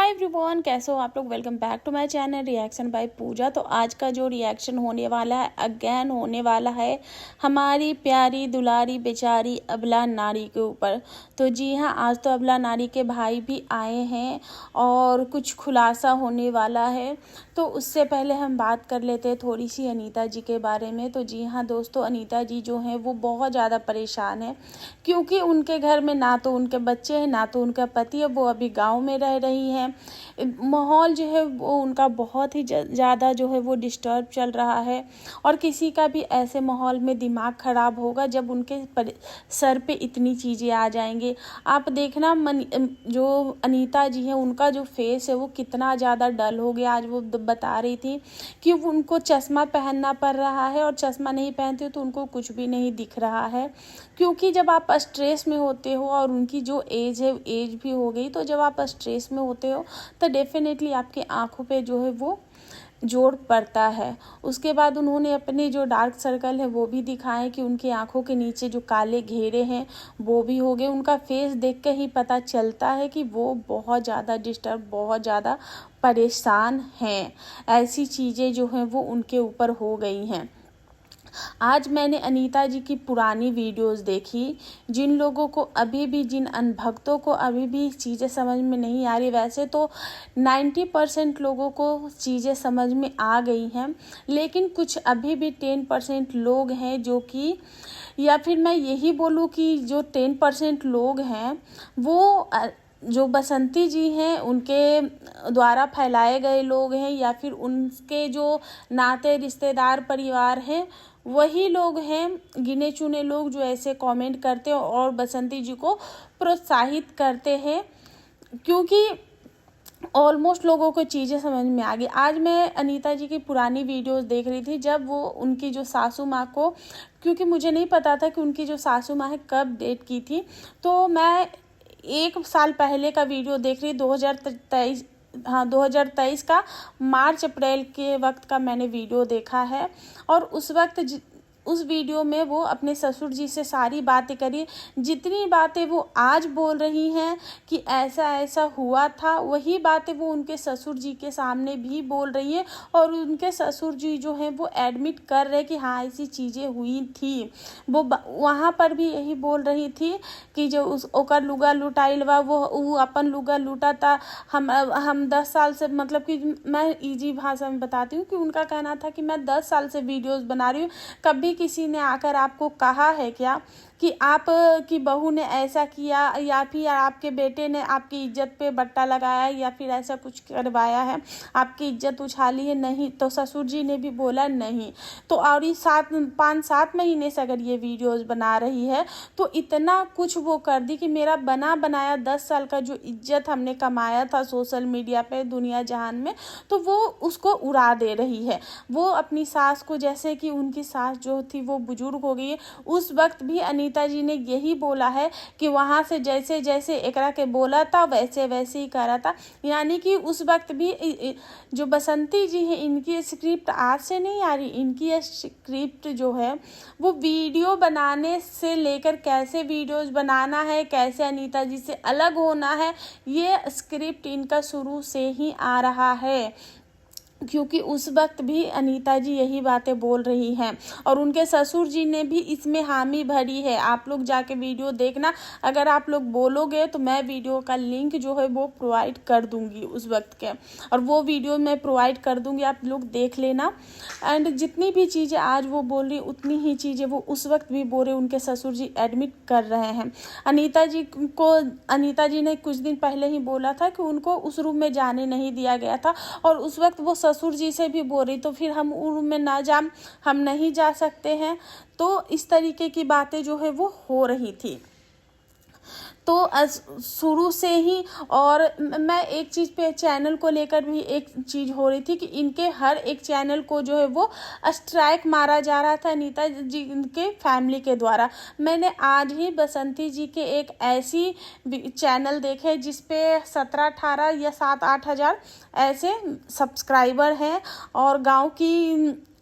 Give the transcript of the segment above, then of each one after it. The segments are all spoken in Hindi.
हाय एवरीवन, कैसे हो आप लोग। Welcome back to my channel reaction by Pooja. तो आज का जो रिएक्शन होने वाला है अगेन होने वाला है हमारी प्यारी दुलारी बेचारी अबला नारी के ऊपर। तो जी हाँ, आज तो अबला नारी के भाई भी आए हैं और कुछ खुलासा होने वाला है। तो उससे पहले हम बात कर लेते हैं थोड़ी सी अनीता जी के बारे में। तो जी हाँ दोस्तों, अनीता जी जो हैं वो बहुत ज़्यादा परेशान है क्योंकि उनके घर में ना तो उनके बच्चे हैं ना तो उनका पति है। वो अभी गाँव में रह रही है। माहौल जो है वो उनका बहुत ही ज़्यादा जो है वो डिस्टर्ब चल रहा है और किसी का भी ऐसे माहौल में दिमाग ख़राब होगा जब उनके सर पे इतनी चीज़ें आ जाएंगी। आप देखना जो अनीता जी हैं उनका जो फेस है वो कितना ज़्यादा डल हो गया। आज वो बता रही थी कि उनको चश्मा पहनना पड़ रहा है और चश्मा नहीं पहनते तो उनको कुछ भी नहीं दिख रहा है, क्योंकि जब आप स्ट्रेस में होते हो और उनकी जो एज है एज भी हो गई, तो जब आप स्ट्रेस में होते हो तो डेफिनेटली आपकी आंखों पे जो है वो जोर पड़ता है। उसके बाद उन्होंने अपने जो डार्क सर्कल है वो भी दिखाए कि उनकी आंखों के नीचे जो काले घेरे हैं वो भी हो गए। उनका फेस देख के ही पता चलता है कि वो बहुत ज़्यादा डिस्टर्ब, बहुत ज़्यादा परेशान हैं। ऐसी चीज़ें जो हैं वो उनके ऊपर हो गई हैं। आज मैंने अनीता जी की पुरानी वीडियोस देखी। जिन लोगों को अभी भी, जिन अनभक्तों को अभी भी चीज़ें समझ में नहीं आ रही, वैसे तो 90% लोगों को चीज़ें समझ में आ गई हैं, लेकिन कुछ अभी भी 10% लोग हैं जो कि, या फिर मैं यही बोलूँ कि जो 10% लोग हैं वो जो बसंती जी हैं उनके द्वारा फैलाए गए लोग हैं, या फिर उनके जो नाते रिश्तेदार परिवार हैं वही लोग हैं, गिने चुने लोग जो ऐसे कमेंट करते हैं और बसंती जी को प्रोत्साहित करते हैं, क्योंकि ऑलमोस्ट लोगों को चीज़ें समझ में आ गई। आज मैं अनीता जी की पुरानी वीडियोस देख रही थी, जब वो उनकी जो सासू माँ को, क्योंकि मुझे नहीं पता था कि उनकी जो सासू माँ है कब डेट की थी, तो मैं 1 साल पहले का वीडियो देख रही, 2023 का मार्च अप्रैल के वक्त का मैंने वीडियो देखा है। और उस वक्त उस वीडियो में वो अपने ससुर जी से सारी बातें करी। जितनी बातें वो आज बोल रही हैं कि ऐसा ऐसा हुआ था, वही बातें वो उनके ससुर जी के सामने भी बोल रही है और उनके ससुर जी जो हैं वो एडमिट कर रहे कि हाँ ऐसी चीज़ें हुई थी। वो वहाँ पर भी यही बोल रही थी कि जो ओकर लुगा लुटाइल बा वो अपन लुगा लूटा था। हम 10 साल से, मतलब कि मैं ईजी भाषा में बताती हूँ कि उनका कहना था कि मैं 10 साल से वीडियोस बना रही हूँ, कभी किसी ने आकर आपको कहा है क्या कि आप की बहू ने ऐसा किया, या फिर आपके बेटे ने आपकी इज्जत पे बट्टा लगाया या फिर ऐसा कुछ करवाया है, आपकी इज्जत उछाली है? नहीं। तो ससुर जी ने भी बोला नहीं। तो और ये 5-7 महीने से अगर ये वीडियोस बना रही है तो इतना कुछ वो कर दी कि मेरा बना बनाया 10 साल का जो इज्जत हमने कमाया था सोशल मीडिया पे, दुनिया जहान में, तो वो उसको उड़ा दे रही है। वो अपनी सास को, जैसे कि उनकी सास जो थी वो बुजुर्ग हो गई है, उस वक्त भी अनीता जी ने यही बोला है कि वहाँ से जैसे जैसे एकरा के बोला था वैसे वैसे ही करा था। यानी कि उस वक्त भी जो बसंती जी है इनकी स्क्रिप्ट आज से नहीं आ रही, इनकी स्क्रिप्ट जो है वो वीडियो बनाने से लेकर कैसे वीडियोस बनाना है, कैसे अनीता जी से अलग होना है, ये स्क्रिप्ट इनका शुरू से ही आ रहा है। क्योंकि उस वक्त भी अनीता जी यही बातें बोल रही हैं और उनके ससुर जी ने भी इसमें हामी भरी है। आप लोग जाके वीडियो देखना, अगर आप लोग बोलोगे तो मैं वीडियो का लिंक जो है वो प्रोवाइड कर दूंगी उस वक्त के, और वो वीडियो मैं प्रोवाइड कर दूंगी, आप लोग देख लेना। एंड जितनी भी चीज़ें आज वो बोल रही उतनी ही चीज़ें वो उस वक्त भी बोल रहे, उनके ससुर जी एडमिट कर रहे हैं। अनीता जी ने कुछ दिन पहले ही बोला था कि उनको उस रूम में जाने नहीं दिया गया था, और उस वक्त वो ससुर जी से भी बोल रही तो फिर हम उस रूम में ना जाम, हम नहीं जा सकते हैं। तो इस तरीके की बातें जो है वो हो रही थी तो शुरू से ही। और मैं एक चीज़ पे, चैनल को लेकर भी एक चीज़ हो रही थी कि इनके हर एक चैनल को जो है वो स्ट्राइक मारा जा रहा था अनीता जी के फैमिली के द्वारा। मैंने आज ही बसंती जी के एक ऐसी चैनल देखे जिस पे 17-18 या 7-8 हज़ार ऐसे सब्सक्राइबर हैं और गांव की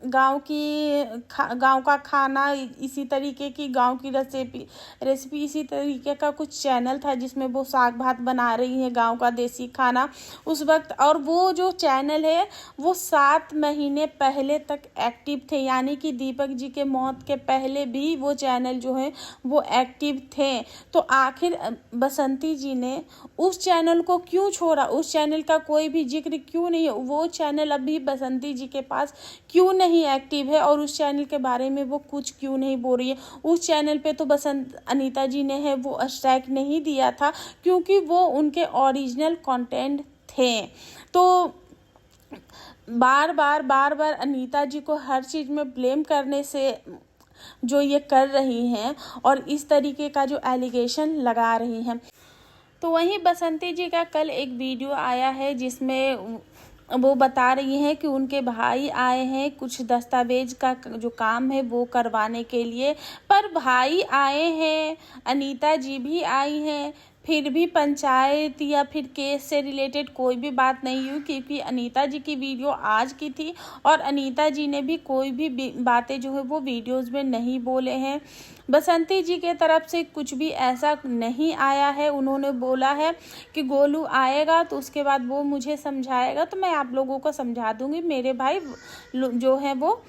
गांव का खाना, इसी तरीके की गांव की रेसिपी इसी तरीके का कुछ चैनल था जिसमें वो साग भात बना रही हैं, गांव का देसी खाना उस वक्त। और वो जो चैनल है वो 7 महीने पहले तक एक्टिव थे, यानी कि दीपक जी के मौत के पहले भी वो चैनल जो है वो एक्टिव थे। तो आखिर बसंती जी ने उस चैनल को क्यों छोड़ा, उस चैनल का कोई भी जिक्र क्यों नहीं है, वो चैनल अभी बसंती जी के पास क्यों नहीं एक्टिव है और उस चैनल के बारे में वो कुछ क्यों नहीं बोल रही है। उस चैनल पे तो अनीता जी ने है वो स्ट्राइक नहीं दिया था, क्योंकि वो उनके ओरिजिनल कंटेंट थे। तो बार बार अनीता जी को हर चीज़ में ब्लेम करने से जो ये कर रही हैं और इस तरीके का जो एलिगेशन लगा रही हैं। तो वहीं बसंती जी का कल एक वीडियो आया है जिसमें वो बता रही हैं कि उनके भाई आए हैं कुछ दस्तावेज का जो काम है वो करवाने के लिए, पर भाई आए हैं, अनीता जी भी आई हैं, फिर भी पंचायत या फिर केस से रिलेटेड कोई भी बात नहीं हुई, क्योंकि अनीता जी की वीडियो आज की थी और अनीता जी ने भी कोई भी बातें जो है वो वीडियोस में नहीं बोले हैं। बसंती जी के तरफ से कुछ भी ऐसा नहीं आया है। उन्होंने बोला है कि गोलू आएगा तो उसके बाद वो मुझे समझाएगा तो मैं आप लोगों को समझा दूंगी। मेरे भाई जो है वो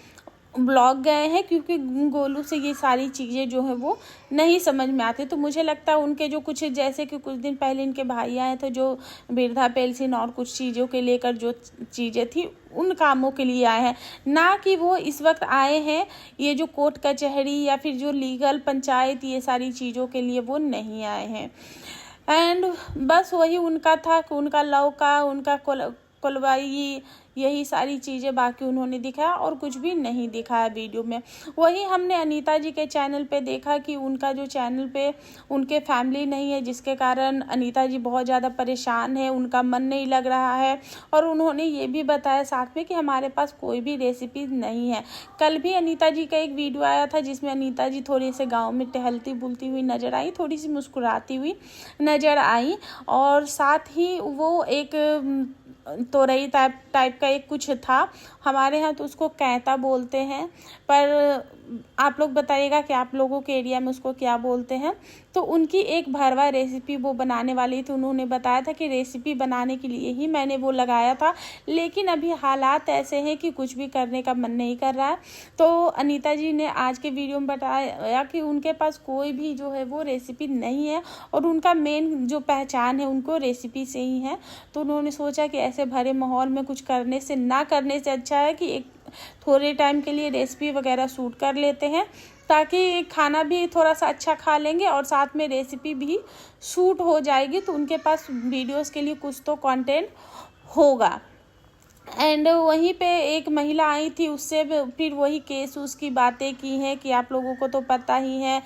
ब्लॉग गए हैं क्योंकि गोलू से ये सारी चीज़ें जो है वो नहीं समझ में आती। तो मुझे लगता है उनके जो कुछ, जैसे कि कुछ दिन पहले इनके भाई आए थे जो वृद्धा पेंशन और कुछ चीज़ों के लेकर जो चीज़ें थी उन कामों के लिए आए हैं, ना कि वो इस वक्त आए हैं ये जो कोर्ट कचहरी या फिर जो लीगल पंचायत ये सारी चीज़ों के लिए वो नहीं आए हैं। एंड बस वही उनका था कि उनका लौका, उनका कोलवाई, यही सारी चीज़ें बाकी उन्होंने दिखाया और कुछ भी नहीं दिखाया वीडियो में। वही हमने अनीता जी के चैनल पे देखा कि उनका जो चैनल पे उनके फैमिली नहीं है, जिसके कारण अनीता जी बहुत ज़्यादा परेशान है, उनका मन नहीं लग रहा है। और उन्होंने ये भी बताया साथ में कि हमारे पास कोई भी रेसिपी नहीं है। कल भी अनीता जी का एक वीडियो आया था जिसमें अनीता जी थोड़ी से गाँव में टहलती बुलती हुई नज़र आई, थोड़ी सी मुस्कुराती हुई नज़र आई, और साथ ही वो एक तोरई टाइप का एक कुछ था, हमारे यहाँ तो उसको कैता बोलते हैं, पर आप लोग बताइएगा कि आप लोगों के एरिया में उसको क्या बोलते हैं। तो उनकी एक भरवा रेसिपी वो बनाने वाली थी। उन्होंने बताया था कि रेसिपी बनाने के लिए ही मैंने वो लगाया था, लेकिन अभी हालात ऐसे हैं कि कुछ भी करने का मन नहीं कर रहा है। तो अनीता जी ने आज के वीडियो में बताया कि उनके पास कोई भी जो है वो रेसिपी नहीं है और उनका मेन जो पहचान है उनको रेसिपी से ही है। तो उन्होंने सोचा कि ऐसे भरे माहौल में कुछ करने से अच्छा है कि एक थोड़े टाइम के लिए रेसिपी वगैरह शूट कर लेते हैं, ताकि खाना भी थोड़ा सा अच्छा खा लेंगे और साथ में रेसिपी भी शूट हो जाएगी, तो उनके पास वीडियोस के लिए कुछ तो कंटेंट होगा। एंड वहीं पे एक महिला आई थी, उससे फिर वही केस उसकी बातें की हैं कि आप लोगों को तो पता ही है,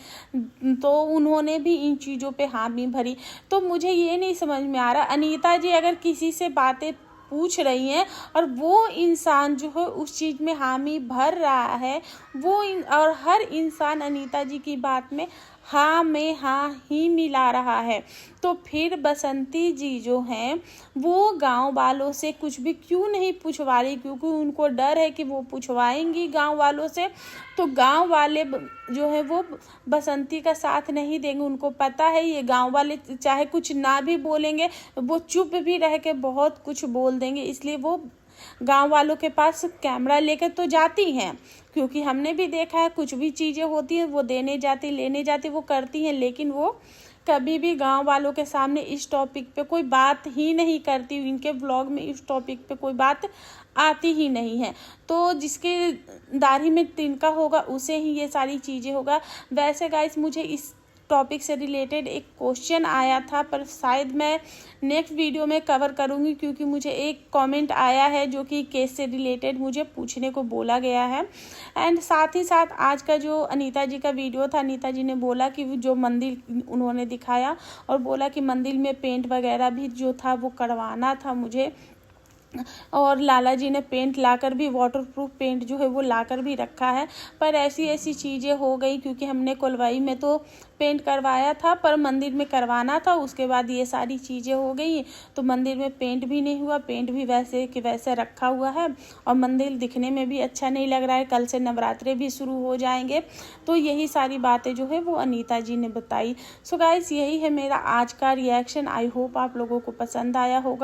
तो उन्होंने भी इन चीज़ों पे हामी भरी। तो मुझे ये नहीं समझ में आ रहा, अनीता जी अगर किसी से बातें पूछ रही हैं और वो इंसान जो है उस चीज़ में हामी भर रहा है, और हर इंसान अनीता जी की बात में हाँ में हाँ ही मिला रहा है, तो फिर बसंती जी जो हैं वो गांव वालों से कुछ भी क्यों नहीं पूछवा रही, क्योंकि उनको डर है कि वो पूछवाएंगी गांव वालों से तो गांव वाले जो है वो बसंती का साथ नहीं देंगे। उनको पता है ये गांव वाले चाहे कुछ ना भी बोलेंगे, वो चुप भी रह के बहुत कुछ बोल देंगे, इसलिए वो गांव वालों के पास कैमरा लेकर तो जाती हैं, क्योंकि हमने भी देखा है कुछ भी चीज़ें होती हैं वो देने जाती लेने जाती वो करती हैं, लेकिन वो कभी भी गांव वालों के सामने इस टॉपिक पे कोई बात ही नहीं करती। इनके व्लॉग में इस टॉपिक पे कोई बात आती ही नहीं है। तो जिसके दाढ़ी में तिनका होगा उसे ही ये सारी चीज़ें होगा। वैसे गाइस मुझे इस टॉपिक से रिलेटेड एक क्वेश्चन आया था, पर शायद मैं नेक्स्ट वीडियो में कवर करूंगी, क्योंकि मुझे एक कमेंट आया है जो कि केस से रिलेटेड मुझे पूछने को बोला गया है। एंड साथ ही साथ आज का जो अनीता जी का वीडियो था, अनीता जी ने बोला कि जो मंदिर उन्होंने दिखाया और बोला कि मंदिर में पेंट वगैरह भी जो था वो करवाना था मुझे, और लाला जी ने पेंट लाकर भी, वाटरप्रूफ पेंट जो है वो लाकर भी रखा है। पर ऐसी ऐसी चीज़ें हो गई, क्योंकि हमने कोलवाई में तो पेंट करवाया था पर मंदिर में करवाना था, उसके बाद ये सारी चीज़ें हो गई तो मंदिर में पेंट भी नहीं हुआ, पेंट भी वैसे कि वैसे रखा हुआ है और मंदिर दिखने में भी अच्छा नहीं लग रहा है। कल से नवरात्रे भी शुरू हो जाएंगे। तो यही सारी बातें जो है वो अनीता जी ने बताई। सो गाइस, यही है मेरा आज का रिएक्शन। आई होप आप लोगों को पसंद आया होगा।